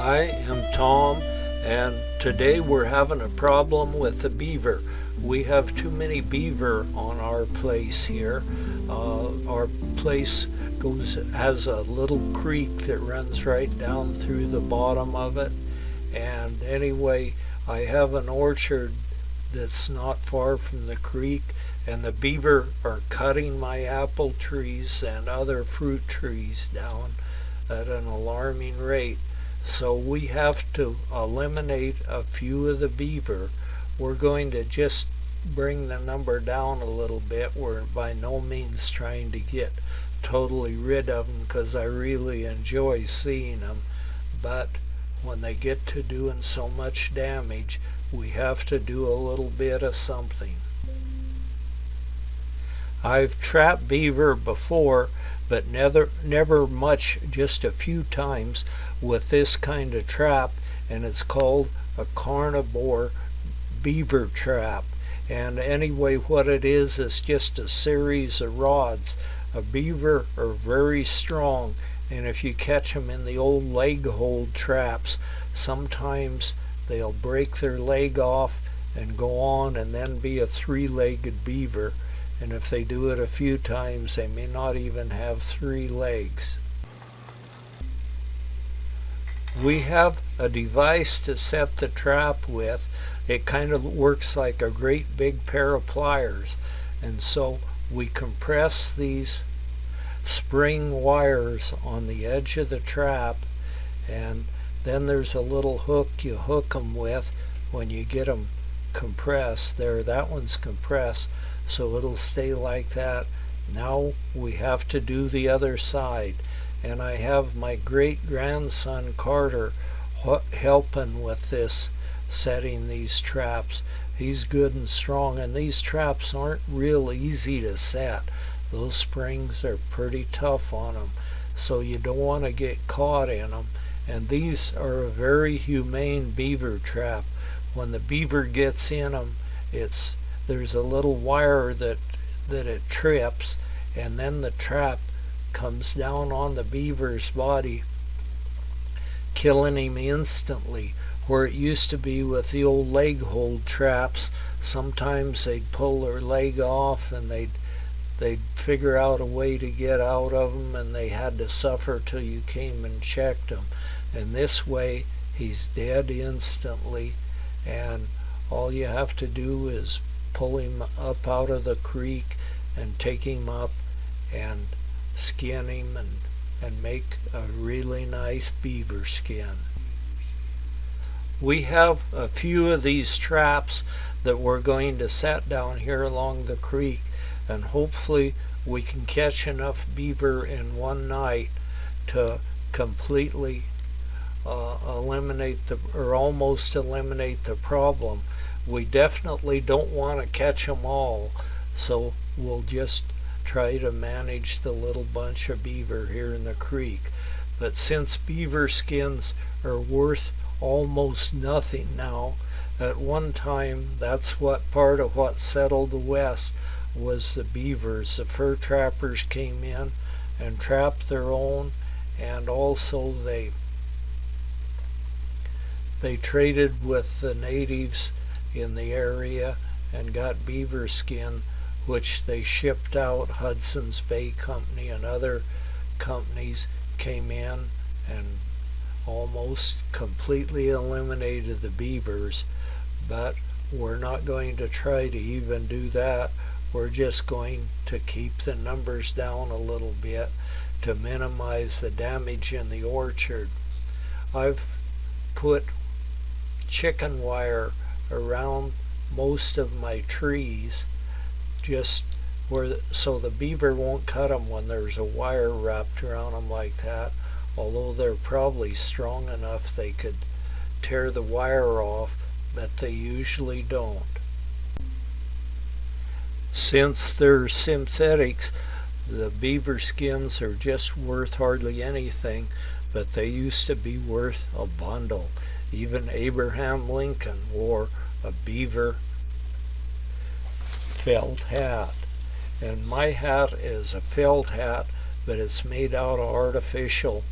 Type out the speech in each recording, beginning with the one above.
I am Tom, and today we're having a problem with the beaver. We have too many beaver on our place here. Our place has a little creek that runs right down through the bottom of it. And anyway, I have an orchard that's not far from the creek, and the beaver are cutting my apple trees and other fruit trees down at an alarming rate. So we have to eliminate a few of the beaver. We're going to just bring the number down a little bit. We're by no means trying to get totally rid of them because I really enjoy seeing them. But when they get to doing so much damage, we have to do a little bit of something. I've trapped beaver before, but never much, just a few times with this kind of trap, and it's called a carnivore beaver trap. And anyway, what it is just a series of rods. A beaver are very strong, and if you catch them in the old leg hold traps, sometimes they'll break their leg off and go on and then be a three-legged beaver. And if they do it a few times, they may not even have 3 legs. We have a device to set the trap with. It kind of works like a great big pair of pliers. And so we compress these spring wires on the edge of the trap, and then there's a little hook you hook them with when you get them compressed. There, that one's compressed, so it'll stay like that. Now we have to do the other side, and I have my great grandson Carter helping with this, setting these traps. He's good and strong, and these traps aren't real easy to set. Those springs are pretty tough on them, so you don't want to get caught in them. And these are a very humane beaver trap. When the beaver gets in them, there's a little wire that it trips, and then the trap comes down on the beaver's body, killing him instantly. Where it used to be with the old leg hold traps, sometimes they'd pull their leg off and they'd figure out a way to get out of them, and they had to suffer till you came and checked them. And this way, he's dead instantly, and all you have to do is pull him up out of the creek and take him up and skin him and make a really nice beaver skin. We have a few of these traps that we're going to set down here along the creek, and hopefully we can catch enough beaver in one night to completely eliminate or almost eliminate the problem. We definitely don't want to catch them all, so we'll just try to manage the little bunch of beaver here in the creek. But since beaver skins are worth almost nothing now, at one time that's what part of what settled the West was the beavers. The fur trappers came in and trapped their own, and also they traded with the natives in the area and got beaver skin, which they shipped out. Hudson's Bay Company and other companies came in and almost completely eliminated the beavers. But we're not going to try to even do that. We're just going to keep the numbers down a little bit to minimize the damage in the orchard. I've put chicken wire around most of my trees, just so the beaver won't cut them when there's a wire wrapped around them like that, although they're probably strong enough they could tear the wire off, but they usually don't. Since they're synthetics, the beaver skins are just worth hardly anything, but they used to be worth a bundle. Even Abraham Lincoln wore a beaver felt hat. And my hat is a felt hat, but it's made out of artificial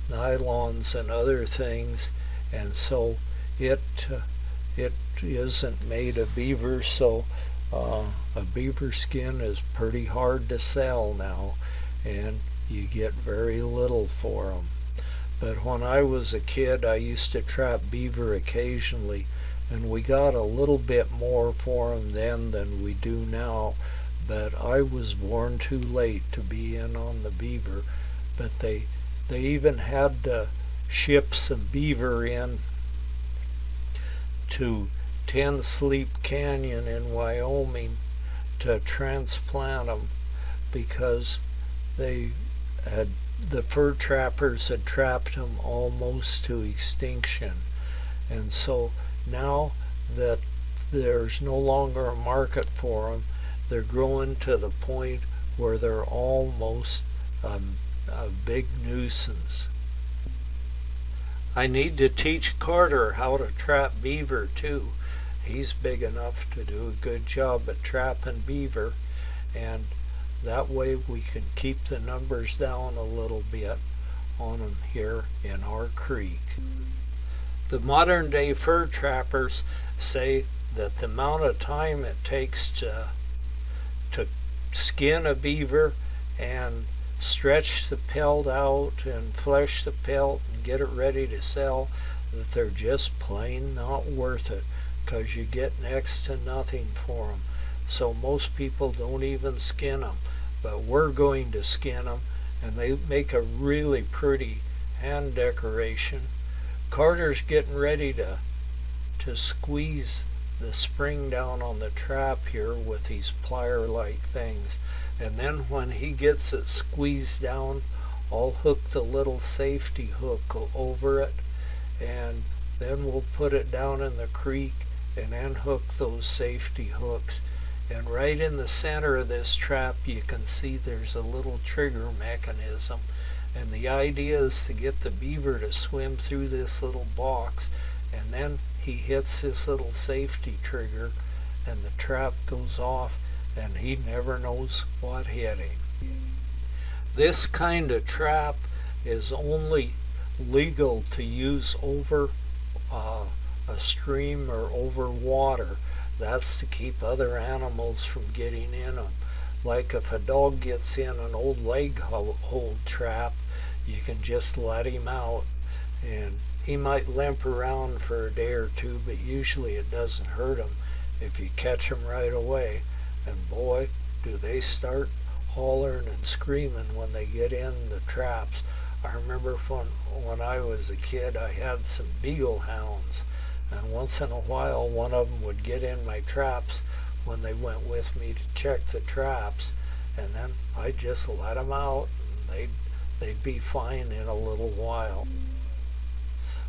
nylons and other things, and so it it isn't made of beaver, so a beaver skin is pretty hard to sell now, and you get very little for them. But when I was a kid, I used to trap beaver occasionally, and we got a little bit more for them then than we do now. But I was born too late to be in on the beaver. But they even had to ship some beaver in to Ten Sleep Canyon in Wyoming to transplant them because they had the fur trappers had trapped them almost to extinction. And so now that there's no longer a market for them, they're growing to the point where they're almost a big nuisance. I need to teach Carter how to trap beaver too. He's big enough to do a good job at trapping beaver, and that way we can keep the numbers down a little bit on them here in our creek. The modern day fur trappers say that the amount of time it takes to skin a beaver and stretch the pelt out and flesh the pelt and get it ready to sell, that they're just plain not worth it because you get next to nothing for them. So most people don't even skin them, but we're going to skin them, and they make a really pretty hand decoration. Carter's getting ready to squeeze the spring down on the trap here with these plier-like things, and then when he gets it squeezed down, I'll hook the little safety hook over it, and then we'll put it down in the creek and unhook those safety hooks. And right in the center of this trap you can see there's a little trigger mechanism, and the idea is to get the beaver to swim through this little box, and then he hits this little safety trigger and the trap goes off and he never knows what hit him. This kind of trap is only legal to use over a stream or over water. That's to keep other animals from getting in them. Like if a dog gets in an old leg hold trap, you can just let him out, and he might limp around for a day or two, but usually it doesn't hurt him if you catch him right away. And boy, do they start hollering and screaming when they get in the traps. I remember when I was a kid, I had some beagle hounds, and once in a while one of them would get in my traps when they went with me to check the traps, and then I'd just let them out and they'd be fine in a little while.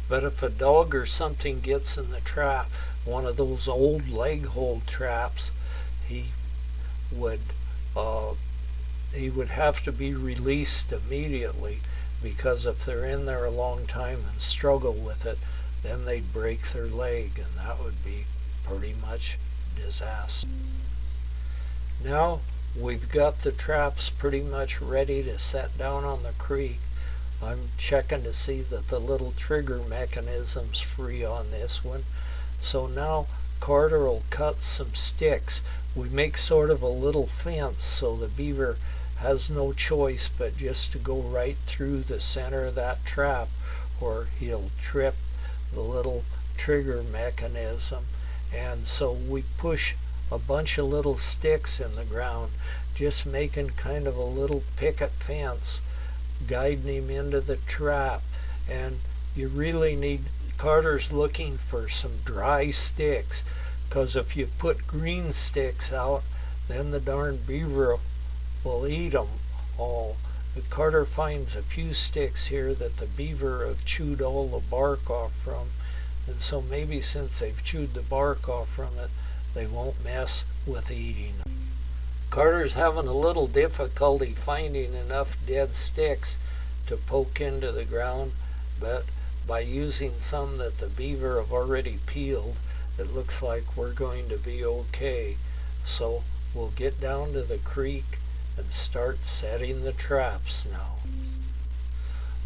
But if a dog or something gets in the trap, one of those old leg hold traps, he would have to be released immediately, because if they're in there a long time and struggle with it, then they'd break their leg, and that would be pretty much disaster. Now we've got the traps pretty much ready to set down on the creek. I'm checking to see that the little trigger mechanism's free on this one. So now Carter will cut some sticks. We make sort of a little fence so the beaver has no choice but just to go right through the center of that trap, or he'll trip the little trigger mechanism. And so we push a bunch of little sticks in the ground, just making kind of a little picket fence, guiding him into the trap. And you really need, Carter's looking for some dry sticks, because if you put green sticks out, then the darn beaver will eat them all. Carter finds a few sticks here that the beaver have chewed all the bark off from, and so maybe since they've chewed the bark off from it, they won't mess with eating them. Carter's having a little difficulty finding enough dead sticks to poke into the ground, but by using some that the beaver have already peeled, it looks like we're going to be okay. So we'll get down to the creek and start setting the traps now.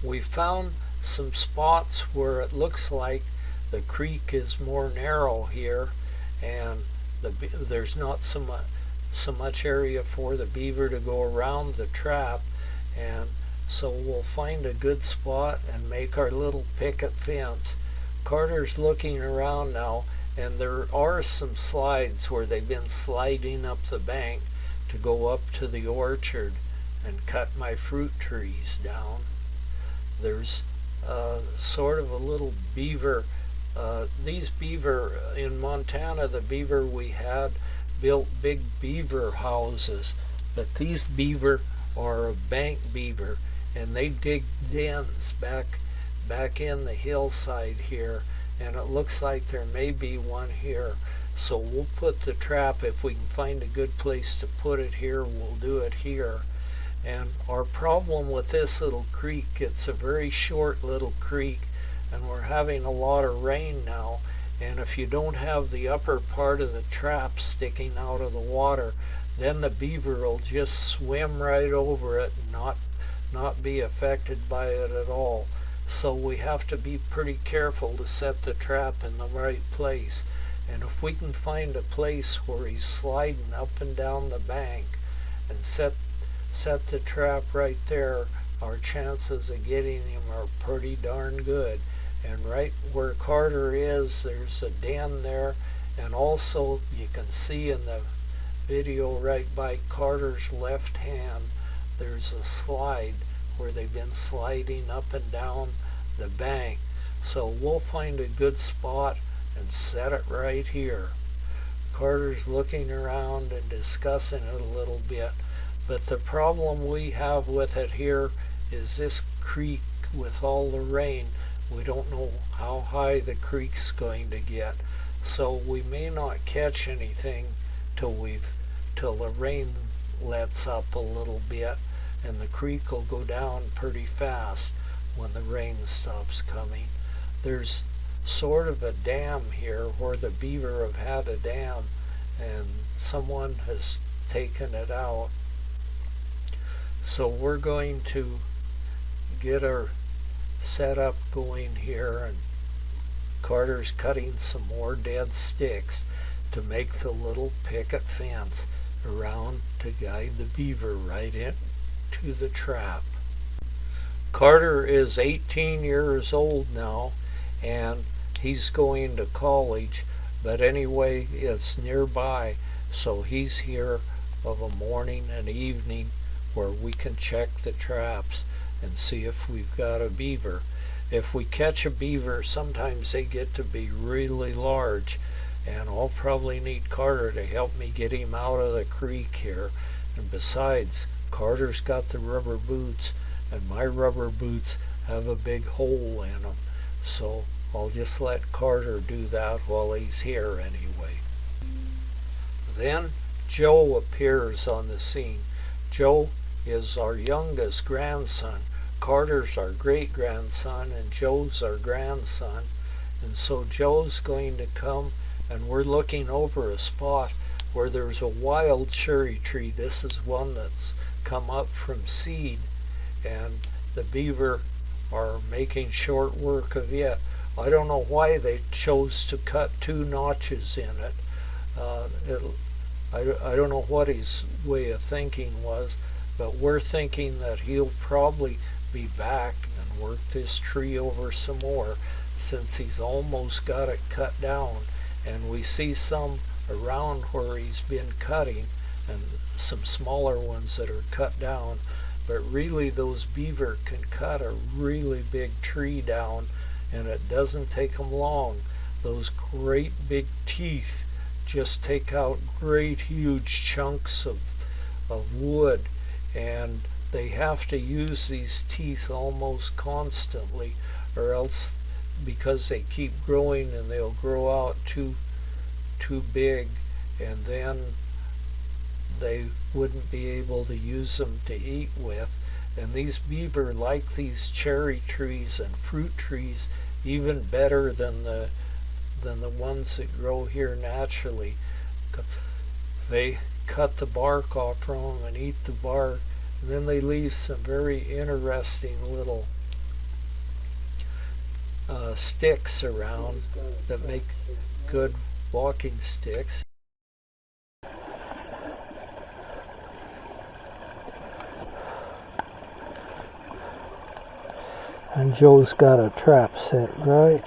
We found some spots where it looks like the creek is more narrow here, and there's not so much area for the beaver to go around the trap, and so we'll find a good spot and make our little picket fence. Carter's looking around now, and there are some slides where they've been sliding up the bank to go up to the orchard and cut my fruit trees down. There's sort of a little beaver. These beaver in Montana, the beaver we had built big beaver houses, but these beaver are a bank beaver, and they dig dens back in the hillside here, and it looks like there may be one here. So we'll put the trap, if we can find a good place to put it here, we'll do it here. And our problem with this little creek, it's a very short little creek, and we're having a lot of rain now, and if you don't have the upper part of the trap sticking out of the water, then the beaver will just swim right over it and not be affected by it at all. So we have to be pretty careful to set the trap in the right place. And if we can find a place where he's sliding up and down the bank and set the trap right there, our chances of getting him are pretty darn good. And right where Carter is, there's a den there, and also you can see in the video right by Carter's left hand, there's a slide where they've been sliding up and down the bank. So we'll find a good spot and set it right here. Carter's looking around and discussing it a little bit, but the problem we have with it here is this creek, with all the rain, we don't know how high the creek's going to get, so we may not catch anything till the rain lets up a little bit, and the creek will go down pretty fast when the rain stops coming. There's sort of a dam here where the beaver have had a dam, and someone has taken it out. So we're going to get our setup going here, and Carter's cutting some more dead sticks to make the little picket fence around to guide the beaver right into the trap. Carter is 18 years old now, and he's going to college, but anyway, it's nearby, so he's here of a morning and evening where we can check the traps and see if we've got a beaver. If we catch a beaver, sometimes they get to be really large, and I'll probably need Carter to help me get him out of the creek here. And besides, Carter's got the rubber boots, and my rubber boots have a big hole in them, so I'll just let Carter do that while he's here anyway. Then Joe appears on the scene. Joe is our youngest grandson. Carter's our great-grandson, and Joe's our grandson. And so Joe's going to come, and we're looking over a spot where there's a wild cherry tree. This is one that's come up from seed, and the beaver are making short work of it. I don't know why they chose to cut 2 notches in it. I don't know what his way of thinking was, but we're thinking that he'll probably be back and work this tree over some more, since he's almost got it cut down, and we see some around where he's been cutting, and some smaller ones that are cut down. But really, those beaver can cut a really big tree down, and it doesn't take them long. Those great big teeth just take out great huge chunks of wood, and they have to use these teeth almost constantly, or else, because they keep growing, and they'll grow out too big, and then they wouldn't be able to use them to eat with. And these beaver like these cherry trees and fruit trees even better than the ones that grow here naturally. They cut the bark off from them and eat the bark, and then they leave some very interesting little sticks around that make good walking sticks. And Joe's got a trap set right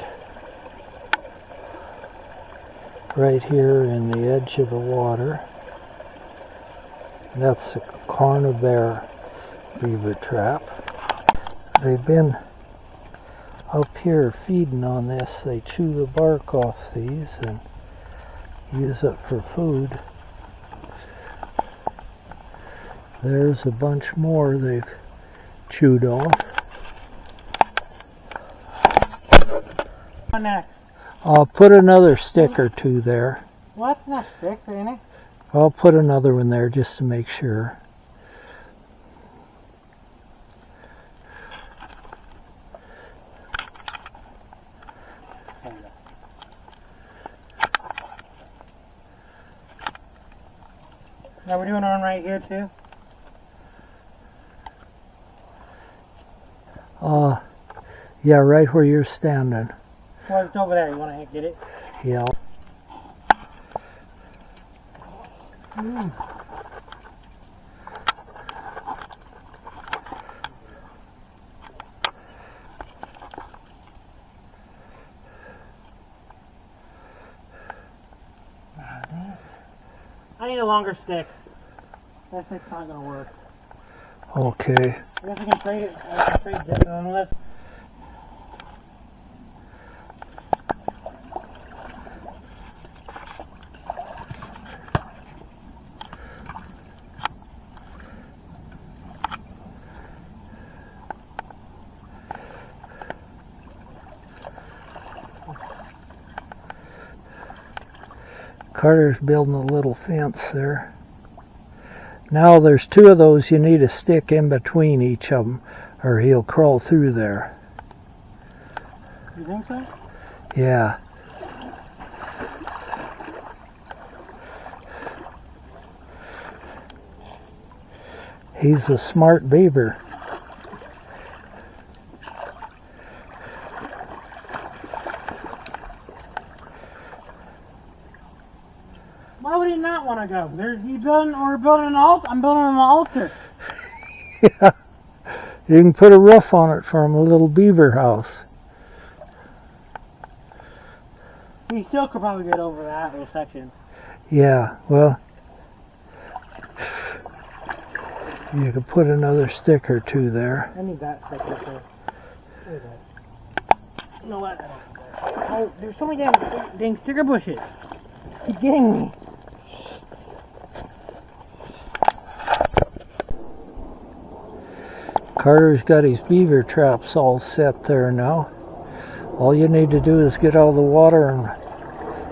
here in the edge of the water. That's a corner bear beaver trap. They've been up here feeding on this. They chew the bark off these and use it for food. There's a bunch more they've chewed off. What next? I'll put another stick or two there. What's not sticks, ain't it? I'll put another one there just to make sure. Now we're doing one right here too? Yeah, right where you're standing. Well, it's over there. You want to get it? Yeah. I need a longer stick. That stick's not going to work. Okay. I guess I can trade it. I can trade it. Unless... Carter's building a little fence there. Now there's two of those. You need a stick in between each of them or he'll crawl through there. You think so? Yeah. He's a smart beaver. Why would he not want to go? We're building an altar. I'm building an altar. Yeah. You can put a roof on it for him, a little beaver house. He still could probably get over that little section. Yeah, well, you could put another stick or two there. I need that stick right there. Look at this. You know what? Oh, there's so many dang sticker bushes. Keep getting me. Carter's got his beaver traps all set there now. All you need to do is get out of the water and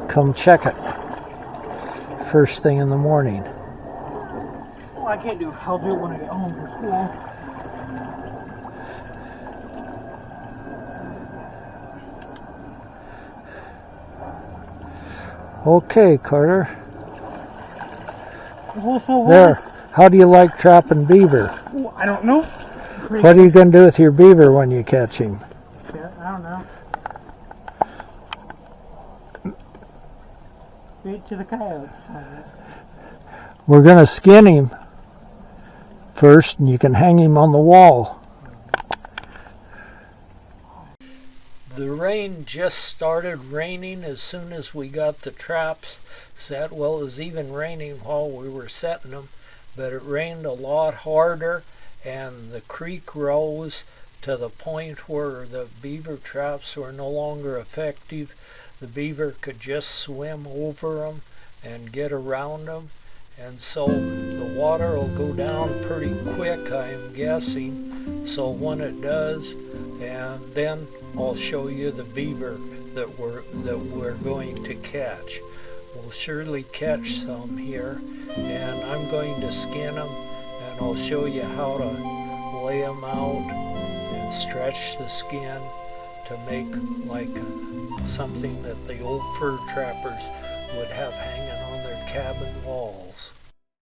come check it first thing in the morning. Oh, I can't do it. I'll do it when I get home from school. Okay, Carter. Also, there. How do you like trapping beaver? Oh, I don't know. What are you going to do with your beaver when you catch him? Yeah, I don't know. Straight to the coyotes. We're going to skin him first, and you can hang him on the wall. The rain just started raining as soon as we got the traps set. Well, it was even raining while we were setting them, but it rained a lot harder, and the creek rose to the point where the beaver traps were no longer effective. The beaver could just swim over them and get around them, and so the water will go down pretty quick, I am guessing. So when it does, and then I'll show you the beaver that we're going to catch. We'll surely catch some here, and I'm going to skin them, and I'll show you how to lay them out and stretch the skin to make like something that the old fur trappers would have hanging on their cabin walls.